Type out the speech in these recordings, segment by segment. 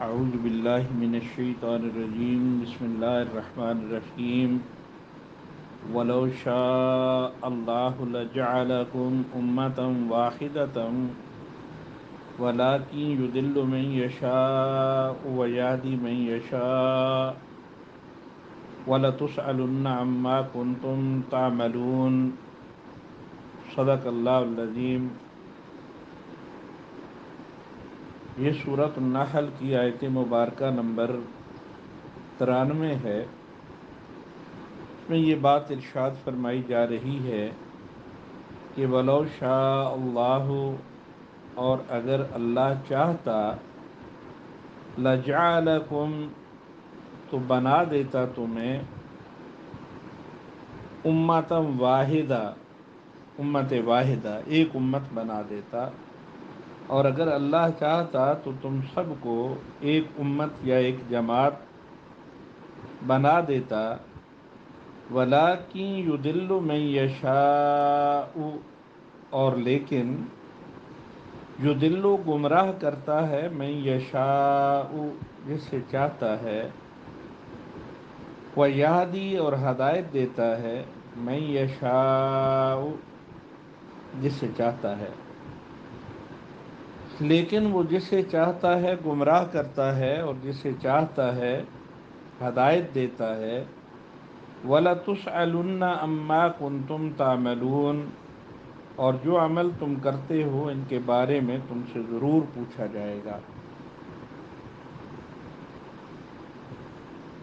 اعوذ باللہ من الشیطان الرجیم بسم اللہ الرحمن الرحیم ولو شاء اللہ لجعلکم امة واحدة ولكن يضل من يشاء ويهدي من يشاء ولتسألن عما كنتم تعملون صدق اللہ العظیم۔ یہ سورۃ النحل کی آیت مبارکہ نمبر 93 ہے۔ اس میں یہ بات ارشاد فرمائی جا رہی ہے کہ ولو شاء اللہ، اور اگر اللہ چاہتا، لجعلکم، تو بنا دیتا تمہیں، امۃ واحدہ، امت واحدہ، ایک امت بنا دیتا۔ اور اگر اللہ چاہتا تو تم سب کو ایک امت یا ایک جماعت بنا دیتا۔ وَلَٰكِن يُضِلُّ مَن يَشَاءُ، اور لیکن یضل، گمراہ کرتا ہے، من یشاء، جس سے چاہتا ہے، وَیَہْدِی، اور ہدایت دیتا ہے، من یشاء، جس سے چاہتا ہے۔ لیکن وہ جسے چاہتا ہے گمراہ کرتا ہے، اور جسے چاہتا ہے ہدایت دیتا ہے۔ وَلَتُسْأَلُنَّ عَمَّا كُنتُمْ تَعْمَلُونَ، اور جو عمل تم کرتے ہو ان کے بارے میں تم سے ضرور پوچھا جائے گا۔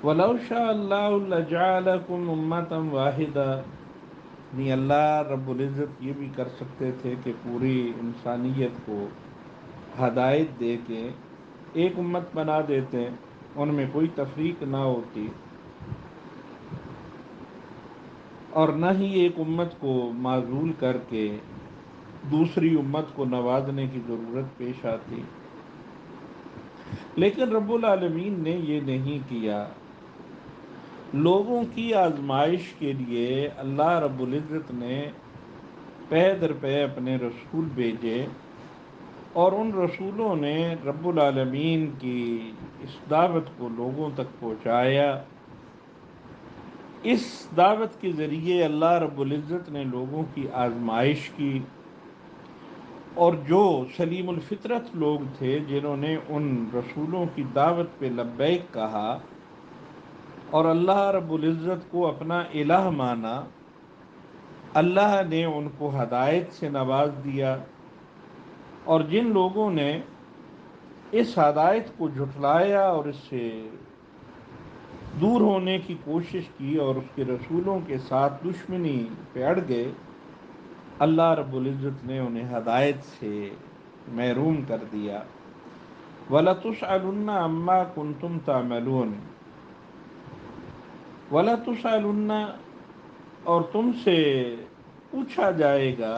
وَلَوْ شَاءَ اللَّهُ لَجَعَلَكُمْ أُمَّةً وَاحِدَةً، نہیں، اللہ رب العزت یہ بھی کر سکتے تھے کہ پوری انسانیت کو ہدایت دے کے ایک امت بنا دیتے، ان میں کوئی تفریق نہ ہوتی، اور نہ ہی ایک امت کو معزول کر کے دوسری امت کو نوازنے کی ضرورت پیش آتی۔ لیکن رب العالمین نے یہ نہیں کیا۔ لوگوں کی آزمائش کے لیے اللہ رب العزت نے پے در پے اپنے رسول بھیجے، اور ان رسولوں نے رب العالمین کی اس دعوت کو لوگوں تک پہنچایا۔ اس دعوت کے ذریعے اللہ رب العزت نے لوگوں کی آزمائش کی، اور جو سلیم الفطرت لوگ تھے جنہوں نے ان رسولوں کی دعوت پہ لبیک کہا اور اللہ رب العزت کو اپنا الہ مانا، اللہ نے ان کو ہدایت سے نواز دیا۔ اور جن لوگوں نے اس ہدایت کو جھٹلایا اور اس سے دور ہونے کی کوشش کی اور اس کے رسولوں کے ساتھ دشمنی پہ اڑ گئے، اللہ رب العزت نے انہیں ہدایت سے محروم کر دیا۔ وَلَتُسْأَلُنَّ عَمَّا كُنتُمْ تَعْمَلُونَ، وَلَتُسْأَلُنَّ، اور تم سے پوچھا جائے گا،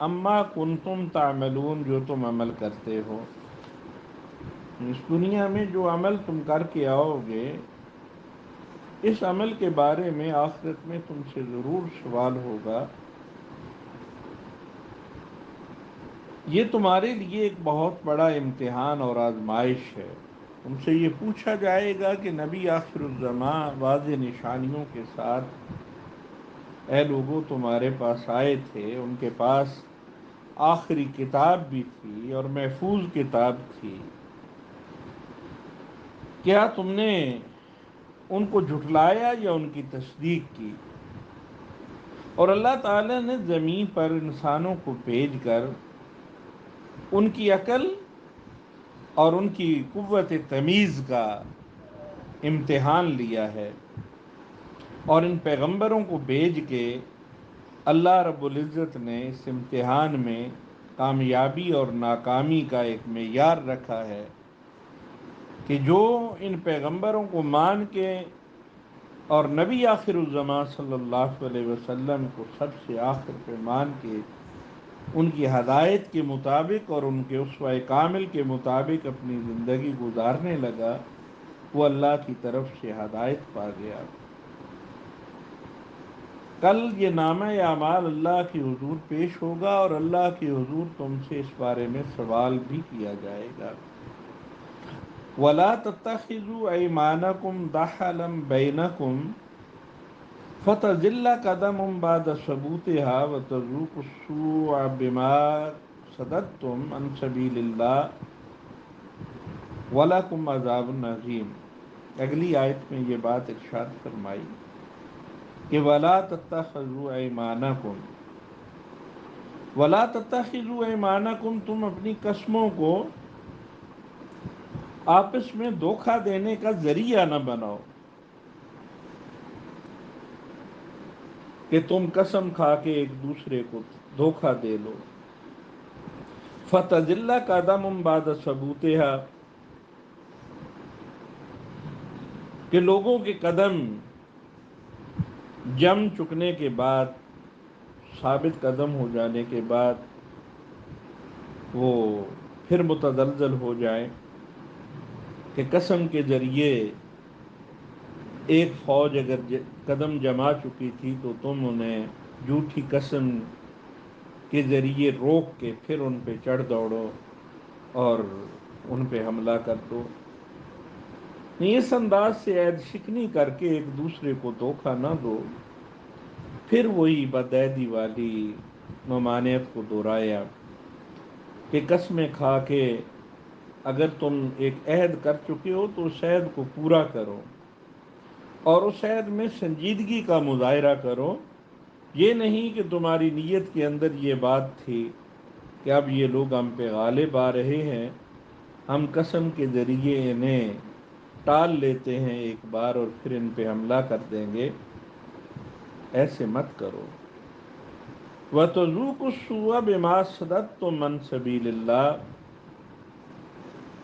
عَمَّا كُنتُمْ تَعْمَلُونَ، جو تم عمل کرتے ہو۔ اس دنیا میں جو عمل تم کر کے آؤ گے، اس عمل کے بارے میں آخرت میں تم سے ضرور سوال ہوگا۔ یہ تمہارے لیے ایک بہت بڑا امتحان اور آزمائش ہے۔ تم سے یہ پوچھا جائے گا کہ نبی آخر الزماں واضح نشانیوں کے ساتھ اے لوگوں تمہارے پاس آئے تھے، ان کے پاس آخری کتاب بھی تھی اور محفوظ کتاب تھی، کیا تم نے ان کو جھٹلایا یا ان کی تصدیق کی؟ اور اللہ تعالیٰ نے زمین پر انسانوں کو بھیج کر ان کی عقل اور ان کی قوت تمیز کا امتحان لیا ہے، اور ان پیغمبروں کو بھیج کے اللہ رب العزت نے اس امتحان میں کامیابی اور ناکامی کا ایک معیار رکھا ہے کہ جو ان پیغمبروں کو مان کے اور نبی آخر الزماں صلی اللہ علیہ وسلم کو سب سے آخر پہ مان کے ان کی ہدایت کے مطابق اور ان کے اسوہ کامل کے مطابق اپنی زندگی گزارنے لگا، وہ اللہ کی طرف سے ہدایت پا گیا۔ کل یہ نامہ اعمال اللہ کی حضور پیش ہوگا، اور اللہ کی حضور تم سے اس بارے میں سوال بھی کیا جائے گا۔ وَلَا تَتَّخِذُوا أَيْمَانَكُمْ دَخَلًا بَيْنَكُمْ فَتَزِلَّ قَدَمٌ بَعْدَ ثُبُوتِهَا وَتَذُوقُوا السُّوءَ بِمَا صَدَدتُّمْ عَنْ سَبِيلِ اللَّهِ وَلَكُمْ عَذَابٌ عَظِيمٌ۔ اگلی آیت میں یہ بات ارشاد فرمائی کہ وَلَا تَتَّخِذُوا أَيْمَانَكُمْ، وَلَا تَتَّخِذُوا أَيْمَانَكُمْ، تم اپنی قسموں کو آپس میں دھوکہ دینے کا ذریعہ نہ بناؤ، کہ تم قسم کھا کے ایک دوسرے کو دھوکہ دے لو۔ فَتَزِلَّ قَدَمٌ بَعْدَ ثُبُوتِهَا، کہ لوگوں کے قدم جم چکنے کے بعد، ثابت قدم ہو جانے کے بعد وہ پھر متزلزل ہو جائیں، کہ قسم کے ذریعے ایک فوج اگر قدم جما چکی تھی تو تم انہیں جھوٹی قسم کے ذریعے روک کے پھر ان پہ چڑھ دوڑو اور ان پہ حملہ کر دو۔ اس انداز سے عہد شکنی کر کے ایک دوسرے کو دھوکہ نہ دو۔ پھر وہی بدعہدی والی ممانعت کو دہرایا کہ قسمیں کھا کے اگر تم ایک عہد کر چکے ہو تو اس عہد کو پورا کرو، اور اس عہد میں سنجیدگی کا مظاہرہ کرو۔ یہ نہیں کہ تمہاری نیت کے اندر یہ بات تھی کہ اب یہ لوگ ہم پہ غالب آ رہے ہیں، ہم قسم کے ذریعے انہیں ٹال لیتے ہیں ایک بار اور پھر ان پہ حملہ کر دیں گے۔ ایسے مت کرو۔ وَتَذُوقُوا السُّوءَ بِمَا صَدَدتُّمْ عَنْ سَبِيلِ اللَّهِ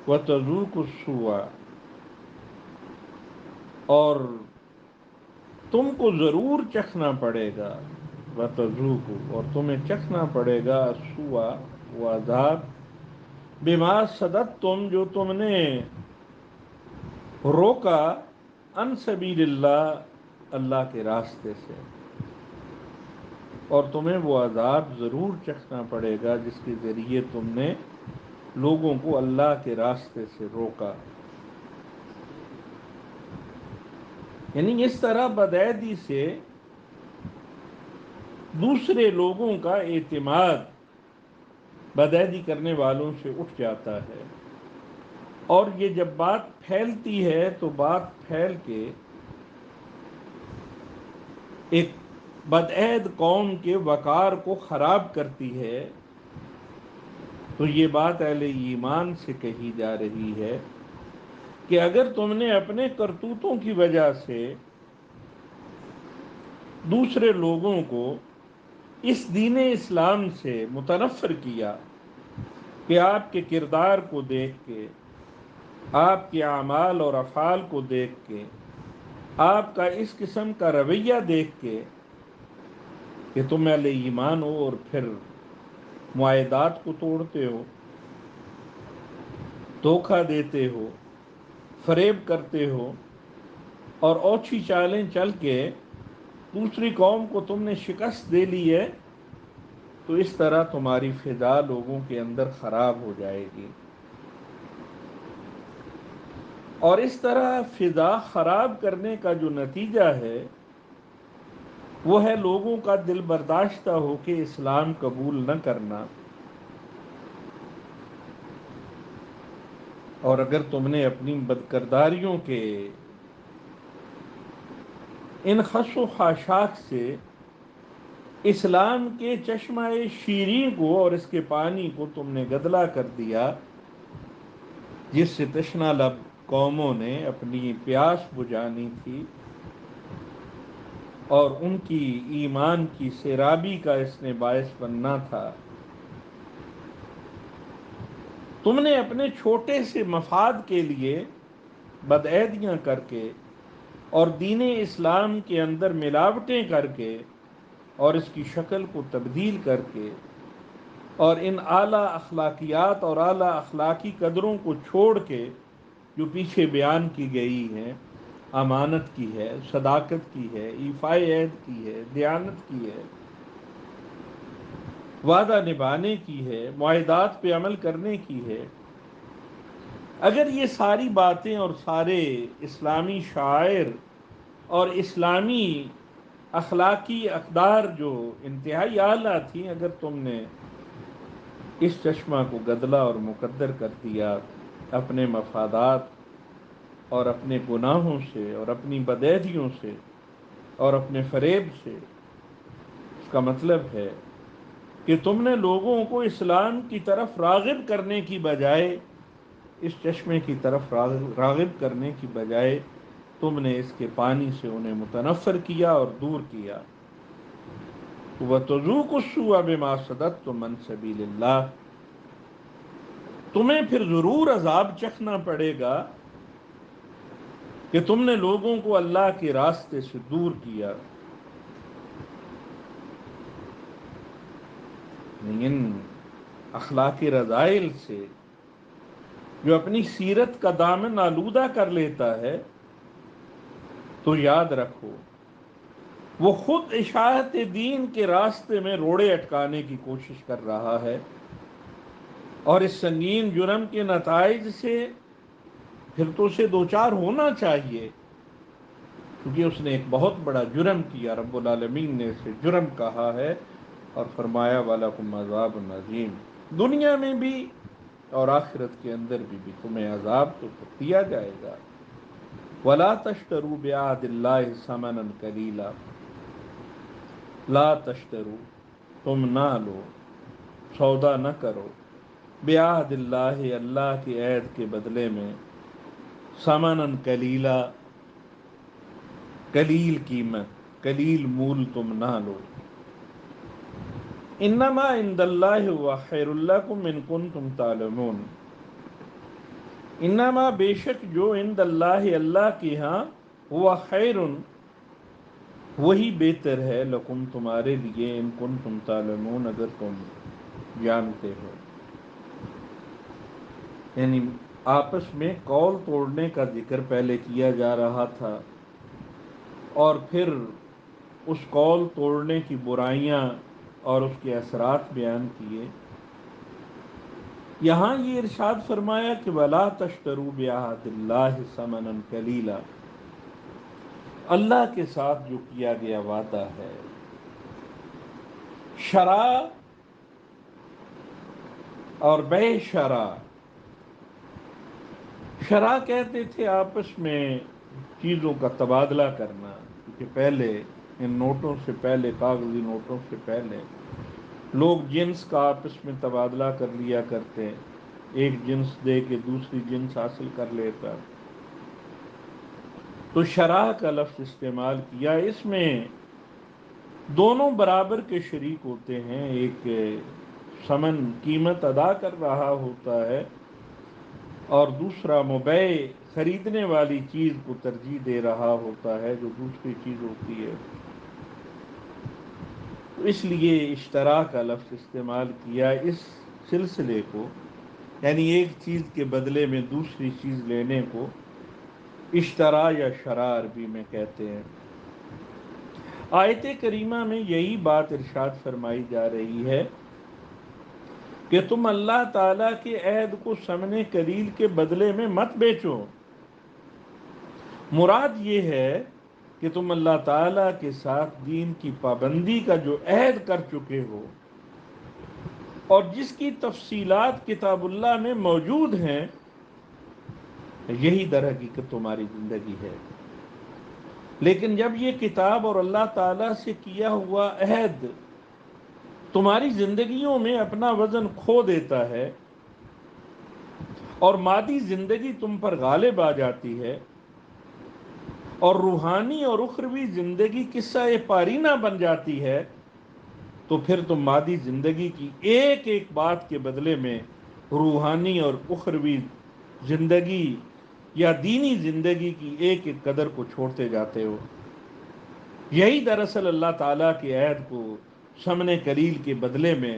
وَتَذُوقُوا السُّوءَ، اور تم کو ضرور چکھنا پڑے گا، وَتَذُوقُوا، اور تمہیں چکھنا پڑے گا، السُّوءَ، وہ عذاب، بِمَا صَدَدتُّمْ، جو تم نے روکا، عن سبیل اللہ، اللہ کے راستے سے، اور تمہیں وہ عذاب ضرور چکھنا پڑے گا جس کے ذریعے تم نے لوگوں کو اللہ کے راستے سے روکا۔ یعنی اس طرح بدعہدی سے دوسرے لوگوں کا اعتماد بدعہدی کرنے والوں سے اٹھ جاتا ہے، اور یہ جب بات پھیلتی ہے تو بات پھیل کے ایک بدعہد قوم کے وقار کو خراب کرتی ہے۔ تو یہ بات اہل ایمان سے کہی جا رہی ہے کہ اگر تم نے اپنے کرتوتوں کی وجہ سے دوسرے لوگوں کو اس دین اسلام سے متنفر کیا، کہ آپ کے کردار کو دیکھ کے، آپ کے اعمال اور افعال کو دیکھ کے، آپ کا اس قسم کا رویہ دیکھ کے کہ تم اہل ایمان ہو اور پھر معاہدات کو توڑتے ہو، دھوکہ دیتے ہو، فریب کرتے ہو، اور اوچھی چالیں چل کے دوسری قوم کو تم نے شکست دے لی ہے، تو اس طرح تمہاری فضا لوگوں کے اندر خراب ہو جائے گی، اور اس طرح فضا خراب کرنے کا جو نتیجہ ہے وہ ہے لوگوں کا دل برداشتہ ہو کے اسلام قبول نہ کرنا۔ اور اگر تم نے اپنی بدکرداریوں کے ان خس و خاشاک سے اسلام کے چشمہ شیریں کو اور اس کے پانی کو تم نے گدلا کر دیا، جس سے تشنہ لب قوموں نے اپنی پیاس بجھانی تھی، اور ان کی ایمان کی سیرابی کا اس نے باعث بننا تھا، تم نے اپنے چھوٹے سے مفاد کے لیے بدعہدیاں کر کے اور دین اسلام کے اندر ملاوٹیں کر کے اور اس کی شکل کو تبدیل کر کے اور ان اعلیٰ اخلاقیات اور اعلیٰ اخلاقی قدروں کو چھوڑ کے جو پیچھے بیان کی گئی ہیں، امانت کی ہے، صداقت کی ہے، ایفائے عہد کی ہے، دیانت کی ہے، وعدہ نبھانے کی ہے، معاہدات پہ عمل کرنے کی ہے، اگر یہ ساری باتیں اور سارے اسلامی شاعر اور اسلامی اخلاقی اقدار جو انتہائی اعلیٰ تھیں، اگر تم نے اس چشمہ کو گدلا اور مقدر کر دیا اپنے مفادات اور اپنے گناہوں سے اور اپنی بدعہدیوں سے اور اپنے فریب سے، اس کا مطلب ہے کہ تم نے لوگوں کو اسلام کی طرف راغب کرنے کی بجائے، اس چشمے کی طرف راغب کرنے کی بجائے تم نے اس کے پانی سے انہیں متنفر کیا اور دور کیا۔ وَتَذُوقُوا السُّوءَ بِمَا صَدَدتُّم عَن سَبِيلِ اللَّهِ، تمہیں پھر ضرور عذاب چکھنا پڑے گا کہ تم نے لوگوں کو اللہ کے راستے سے دور کیا۔ ان اخلاقی رذائل سے جو اپنی سیرت کا دامن آلودہ کر لیتا ہے، تو یاد رکھو وہ خود اشاعت دین کے راستے میں روڑے اٹکانے کی کوشش کر رہا ہے، اور اس سنگین جرم کے نتائج سے پھر تو اسے دوچار ہونا چاہیے، کیونکہ اس نے ایک بہت بڑا جرم کیا۔ رب العالمین نے اسے جرم کہا ہے اور فرمایا وَلَكُمْ عَذَابٌ عَظِيمٌ، دنیا میں بھی اور آخرت کے اندر بھی تمہیں عذاب تو دیا جائے گا۔ وَلَا تَشْتَرُوا بِعَهْدِ اللَّهِ ثَمَنًا قَلِيلًا، لا تشترو، تم نہ لو، سودا نہ کرو، بعہد اللہ، اللہ کی عہد کے بدلے میں، ثمنًا قلیلا، قلیل قیمت، قلیل مول تم نہ لو۔ انما عند اللہ هو خیر لکم ان کنتم تعلمون، انما بے شک جو عند اللہ، اللہ کے ہاں، ہوا خیر، وہی بہتر ہے، لکم تمہارے لیے، ان کنتم تعلمون، اگر تم جانتے ہو۔ یعنی آپس میں قول توڑنے کا ذکر پہلے کیا جا رہا تھا، اور پھر اس قول توڑنے کی برائیاں اور اس کے اثرات بیان کیے۔ یہاں یہ ارشاد فرمایا کہ وَلَا تَشْتَرُوا بِعَهْدِ اللَّهِ ثَمَنًا قَلِيلًا، اللہ کے ساتھ جو کیا گیا وعدہ ہے، شرع اور بے شرع، شرع کہتے تھے آپس میں چیزوں کا تبادلہ کرنا، کیونکہ پہلے ان نوٹوں سے پہلے، کاغذی نوٹوں سے پہلے لوگ جنس کا آپس میں تبادلہ کر لیا کرتے، ایک جنس دے کے دوسری جنس حاصل کر لیتا، تو شرع کا لفظ استعمال کیا۔ اس میں دونوں برابر کے شریک ہوتے ہیں، ایک ثمن قیمت ادا کر رہا ہوتا ہے اور دوسرا مبیع خریدنے والی چیز کو ترجیح دے رہا ہوتا ہے جو دوسری چیز ہوتی ہے، تو اس لیے اشترا کا لفظ استعمال کیا اس سلسلے کو، یعنی ایک چیز کے بدلے میں دوسری چیز لینے کو اشترا یا شرع عربی میں کہتے ہیں۔ آیت کریمہ میں یہی بات ارشاد فرمائی جا رہی ہے کہ تم اللہ تعالیٰ کے عہد کو ثمن قلیل کے بدلے میں مت بیچو۔ مراد یہ ہے کہ تم اللہ تعالیٰ کے ساتھ دین کی پابندی کا جو عہد کر چکے ہو اور جس کی تفصیلات کتاب اللہ میں موجود ہیں، یہی در حقیقت تمہاری زندگی ہے۔ لیکن جب یہ کتاب اور اللہ تعالیٰ سے کیا ہوا عہد تمہاری زندگیوں میں اپنا وزن کھو دیتا ہے اور مادی زندگی تم پر غالب آ جاتی ہے اور روحانی اور اخروی زندگی قصہ پارینہ بن جاتی ہے، تو پھر تم مادی زندگی کی ایک ایک بات کے بدلے میں روحانی اور اخروی زندگی یا دینی زندگی کی ایک ایک قدر کو چھوڑتے جاتے ہو۔ یہی دراصل اللہ تعالیٰ کے عہد کو ثمن قلیل کے بدلے میں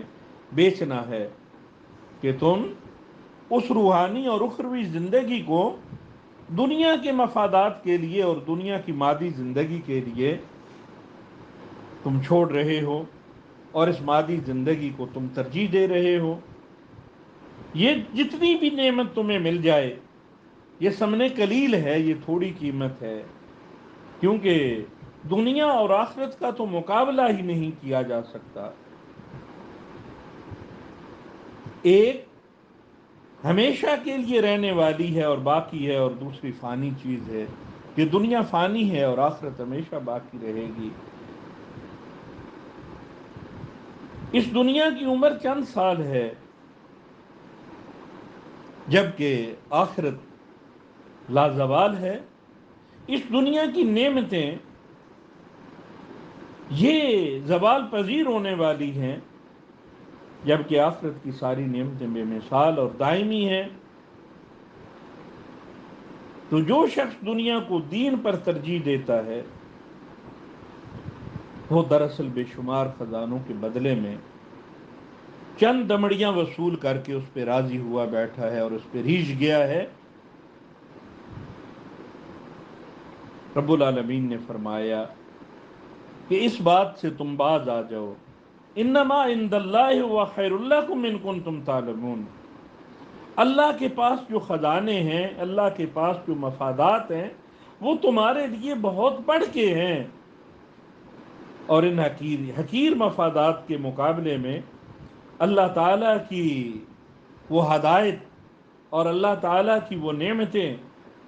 بیچنا ہے، کہ تم اس روحانی اور اخروی زندگی کو دنیا کے مفادات کے لیے اور دنیا کی مادی زندگی کے لیے تم چھوڑ رہے ہو، اور اس مادی زندگی کو تم ترجیح دے رہے ہو۔ یہ جتنی بھی نعمت تمہیں مل جائے، یہ ثمن قلیل ہے، یہ تھوڑی قیمت ہے، کیونکہ دنیا اور آخرت کا تو مقابلہ ہی نہیں کیا جا سکتا۔ ایک ہمیشہ کے لیے رہنے والی ہے اور باقی ہے، اور دوسری فانی چیز ہے۔ یہ دنیا فانی ہے اور آخرت ہمیشہ باقی رہے گی۔ اس دنیا کی عمر چند سال ہے، جبکہ آخرت لازوال ہے۔ اس دنیا کی نعمتیں یہ زوال پذیر ہونے والی ہیں، جبکہ آخرت کی ساری نعمتیں بے مثال اور دائمی ہیں۔ تو جو شخص دنیا کو دین پر ترجیح دیتا ہے، وہ دراصل بے شمار خزانوں کے بدلے میں چند دمڑیاں وصول کر کے اس پہ راضی ہوا بیٹھا ہے اور اس پہ ریجھ گیا ہے۔ رب العالمین نے فرمایا کہ اس بات سے تم باز آ جاؤ، انما عند اللہ هو خیر لکم ان کنتم تعلمون۔ اللہ کے پاس جو خزانے ہیں، اللہ کے پاس جو مفادات ہیں، وہ تمہارے لیے بہت بڑھ کے ہیں، اور ان حقیر مفادات کے مقابلے میں اللہ تعالیٰ کی وہ ہدایت اور اللہ تعالیٰ کی وہ نعمتیں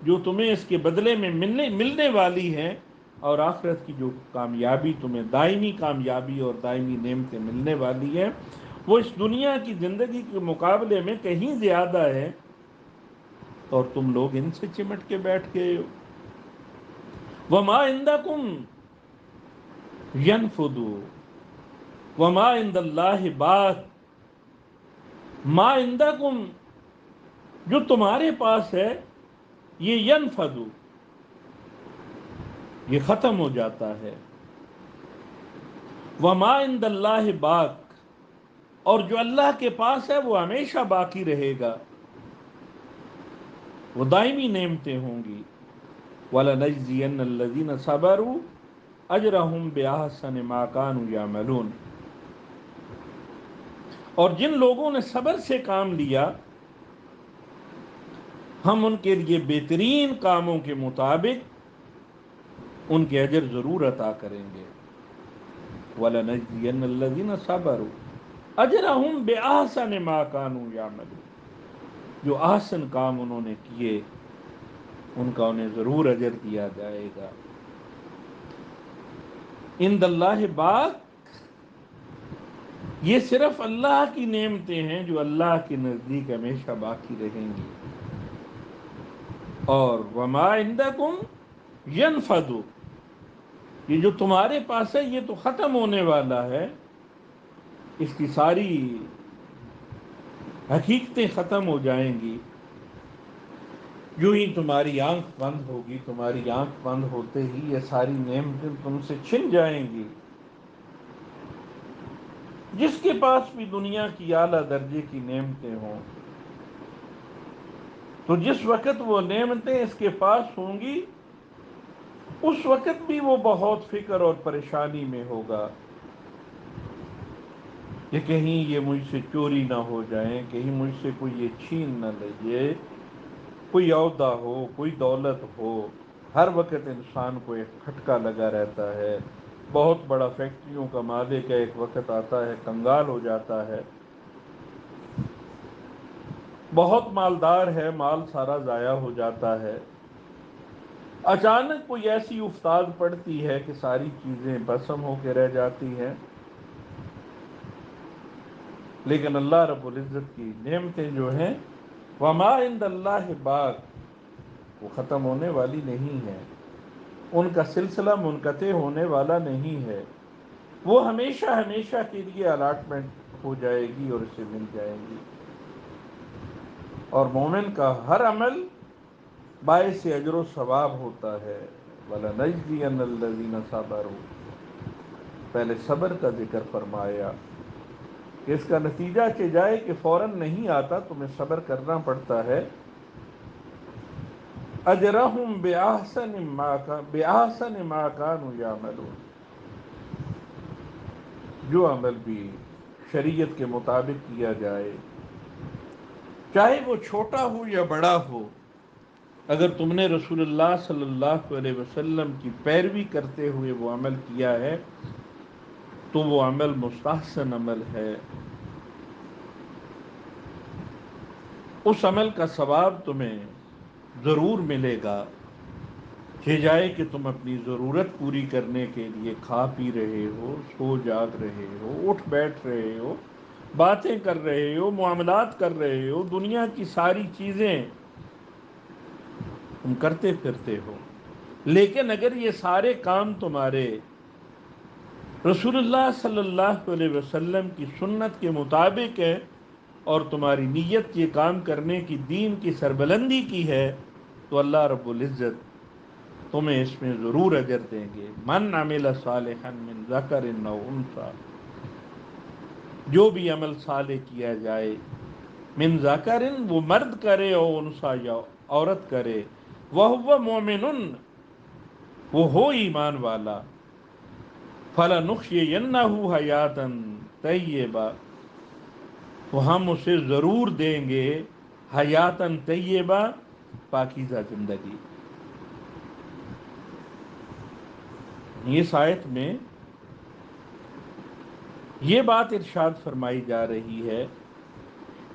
جو تمہیں اس کے بدلے میں ملنے والی ہیں، اور آخرت کی جو کامیابی تمہیں دائمی کامیابی اور دائمی نعمتیں ملنے والی ہیں، وہ اس دنیا کی زندگی کے مقابلے میں کہیں زیادہ ہے، اور تم لوگ ان سے چمٹ کے بیٹھ گئے ہو۔ وَمَا عِندَكُمْ يَنْفُدُ وَمَا عِندَ اللَّهِ بَاقٍ۔ ما عندکم، جو تمہارے پاس ہے، یہ ینفد، یہ ختم ہو جاتا ہے۔ وما عند اللہ باق، اور جو اللہ کے پاس ہے وہ ہمیشہ باقی رہے گا، وہ دائمی نعمتیں ہوں گی۔ وَلَنَجْزِيَنَّ الَّذِينَ صَبَرُوا أَجْرَهُمْ بِأَحْسَنِ مَا كَانُوا يَعْمَلُونَ۔ اور جن لوگوں نے صبر سے کام لیا، ہم ان کے لیے بہترین کاموں کے مطابق ان کے اجر ضرور عطا کریں گے۔ وَلَنَجْزِيَنَّ الَّذِينَ صَبَرُوا أَجْرَهُمْ بِأَحْسَنِ مَا كَانُوا يَعْمَلُونَ۔ جو احسن کام انہوں نے کیے، ان کا انہیں ضرور اجر دیا جائے گا۔ عند اللہ باق، یہ صرف اللہ کی نعمتیں ہیں جو اللہ کے نزدیک ہمیشہ باقی رہیں گی۔ اور وما عندکم ینفد، یہ جو تمہارے پاس ہے یہ تو ختم ہونے والا ہے، اس کی ساری حقیقتیں ختم ہو جائیں گی۔ یوں ہی تمہاری آنکھ بند ہوگی، تمہاری آنکھ بند ہوتے ہی یہ ساری نعمتیں تم سے چھن جائیں گی۔ جس کے پاس بھی دنیا کی اعلیٰ درجے کی نعمتیں ہوں، تو جس وقت وہ نعمتیں اس کے پاس ہوں گی، اس وقت بھی وہ بہت فکر اور پریشانی میں ہوگا کہ کہیں یہ مجھ سے چوری نہ ہو جائیں، کہیں مجھ سے کوئی یہ چھین نہ لے، کوئی عہدہ ہو، کوئی دولت ہو۔ ہر وقت انسان کو ایک کھٹکا لگا رہتا ہے۔ بہت بڑا فیکٹریوں کا مالک ہے، ایک وقت آتا ہے کنگال ہو جاتا ہے۔ بہت مالدار ہے، مال سارا ضائع ہو جاتا ہے۔ اچانک کوئی ایسی افتاد پڑتی ہے کہ ساری چیزیں بسم ہو کے رہ جاتی ہیں۔ لیکن اللہ رب العزت کی نعمتیں جو ہیں، وما عند اللہ باق، وہ ختم ہونے والی نہیں ہے، ان کا سلسلہ منقطع ہونے والا نہیں ہے، وہ ہمیشہ ہمیشہ کے لیے الاٹمنٹ ہو جائے گی اور اسے مل جائے گی۔ اور مومن کا ہر عمل باعث اجر و ثواب ہوتا ہے۔ وَلَنَجْزِيَنَّ الَّذِينَ صَبَرُوا، پہلے صبر کا ذکر فرمایا کہ اس کا نتیجہ کہ جائے کہ فوراً نہیں آتا، تمہیں صبر کرنا پڑتا ہے۔ أَجْرَهُمْ بِأَحْسَنِ مَا كَانُوا يَعْمَلُونَ۔ جو عمل بھی شریعت کے مطابق کیا جائے، چاہے وہ چھوٹا ہو یا بڑا ہو، اگر تم نے رسول اللہ صلی اللہ علیہ وسلم کی پیروی کرتے ہوئے وہ عمل کیا ہے تو وہ عمل مستحسن عمل ہے، اس عمل کا ثواب تمہیں ضرور ملے گا۔ یہ جائے کہ تم اپنی ضرورت پوری کرنے کے لیے کھا پی رہے ہو، سو جاگ رہے ہو، اٹھ بیٹھ رہے ہو، باتیں کر رہے ہو، معاملات کر رہے ہو، دنیا کی ساری چیزیں تم کرتے پھرتے ہو، لیکن اگر یہ سارے کام تمہارے رسول اللہ صلی اللہ علیہ وسلم کی سنت کے مطابق ہے اور تمہاری نیت یہ کام کرنے کی دین کی سربلندی کی ہے، تو اللہ رب العزت تمہیں اس میں ضرور اجر دیں گے۔ من عمل صالحا من ذکر او انثی، جو بھی عمل صالح کیا جائے، من ذکر وہ مرد کرے او انثی یا عورت کرے، وہو مومن وہ ہو ایمان والا، فَلَنُحْيِيَنَّهُ حَيَاتًا طَيِّبَةً تو ہم اسے ضرور دیں گے حیاتاً طیبہ پاکیزہ زندگی۔ اس آیت میں یہ بات ارشاد فرمائی جا رہی ہے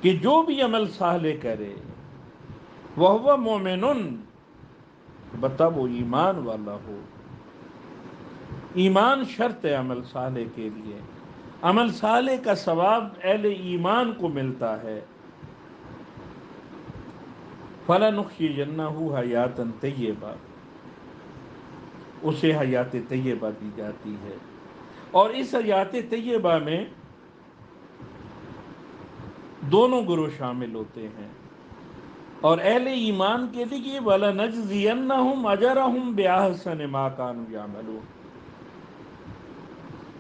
کہ جو بھی عمل صالح کرے وہ مومنن، بتا وہ ایمان والا ہو۔ ایمان شرط ہے عمل صالح کے لیے، عمل صالح کا ثواب اہل ایمان کو ملتا ہے۔ فَلَنُحْيِيَنَّهُ حَيَاتًا طَيِّبَةً اسے حیات طیبہ دی جاتی ہے، اور اس حیات طیبہ میں دونوں گروہ شامل ہوتے ہیں، اور اہل ایمان کے لیے وَلَنَجْزِيَنَّهُمْ أَجْرَهُمْ بِأَحْسَنِ مَا كَانُوا يَعْمَلُونَ،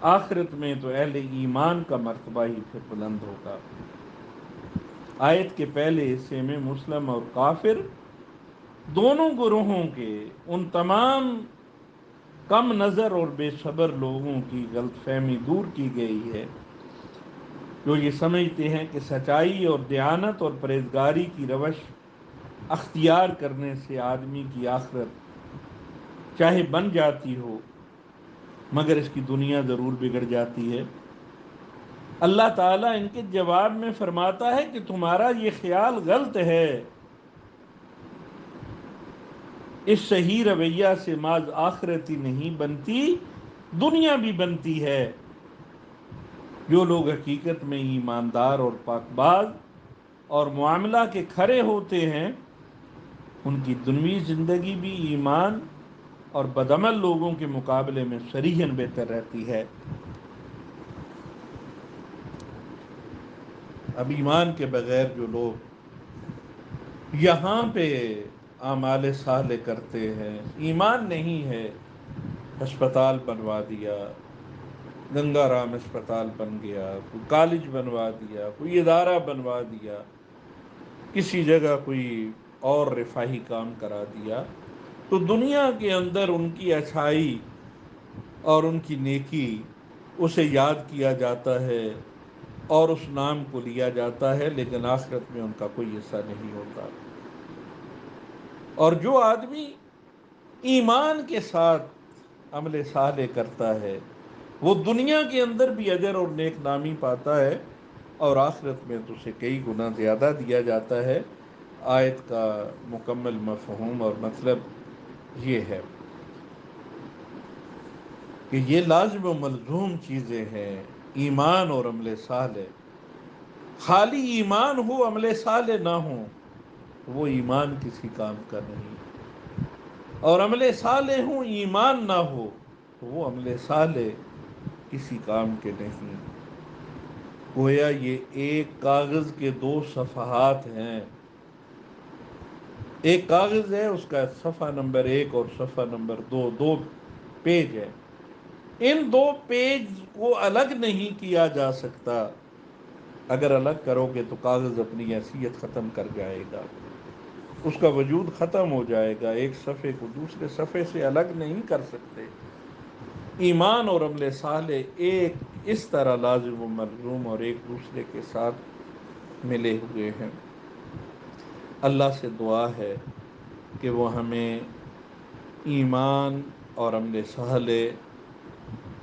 آخرت میں تو اہل ایمان کا مرتبہ ہی پھر بلند ہوگا۔ آیت کے پہلے حصے میں مسلم اور کافر دونوں گروہوں کے ان تمام کم نظر اور بے صبر لوگوں کی غلط فہمی دور کی گئی ہے جو یہ سمجھتے ہیں کہ سچائی اور دیانت اور پرہیزگاری کی روش اختیار کرنے سے آدمی کی آخرت چاہے بن جاتی ہو مگر اس کی دنیا ضرور بگڑ جاتی ہے۔ اللہ تعالیٰ ان کے جواب میں فرماتا ہے کہ تمہارا یہ خیال غلط ہے، اس صحیح رویہ سے ماذ آخرتی نہیں بنتی، دنیا بھی بنتی ہے۔ جو لوگ حقیقت میں ایماندار اور پاک باز اور معاملہ کے کھرے ہوتے ہیں ان کی دنیوی زندگی بھی ایمان اور بدعمل لوگوں کے مقابلے میں صریحاً بہتر رہتی ہے۔ اب ایمان کے بغیر جو لوگ یہاں پہ اعمال صالح کرتے ہیں، ایمان نہیں ہے، ہسپتال بنوا دیا، گنگا رام اسپتال بن گیا، کوئی کالج بنوا دیا، کوئی ادارہ بنوا دیا، کسی جگہ کوئی اور رفاہی کام کرا دیا، تو دنیا کے اندر ان کی اچھائی اور ان کی نیکی اسے یاد کیا جاتا ہے اور اس نام کو لیا جاتا ہے، لیکن آخرت میں ان کا کوئی حصہ نہیں ہوتا۔ اور جو آدمی ایمان کے ساتھ عمل صالح کرتا ہے وہ دنیا کے اندر بھی اجر اور نیک نامی پاتا ہے اور آخرت میں تو اسے کئی گنا زیادہ دیا جاتا ہے۔ آیت کا مکمل مفہوم اور مطلب یہ ہے کہ یہ لازم و ملزوم چیزیں ہیں، ایمان اور عمل صالح۔ خالی ایمان ہو عمل صالح نہ ہو وہ ایمان کسی کام کا نہیں، اور عمل صالح ہوں ایمان نہ ہو تو وہ عمل صالح کسی کام کے نہیں۔ گویا یہ ایک کاغذ کے دو صفحات ہیں، ایک کاغذ ہے اس کا صفحہ نمبر 1 اور صفحہ نمبر 2، دو پیج ہے، ان دو پیج کو الگ نہیں کیا جا سکتا، اگر الگ کرو گے تو کاغذ اپنی حیثیت ختم کر جائے گا، اس کا وجود ختم ہو جائے گا، ایک صفحے کو دوسرے صفحے سے الگ نہیں کر سکتے۔ ایمان اور عمل صالح ایک اس طرح لازم و ملزوم اور ایک دوسرے کے ساتھ ملے ہوئے ہیں۔ اللہ سے دعا ہے کہ وہ ہمیں ایمان اور عمل صالح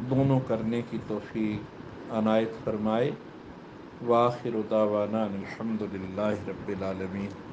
دونوں کرنے کی توفیق عنایت فرمائے۔ وآخر دعوانا الحمد للہ رب العالمین۔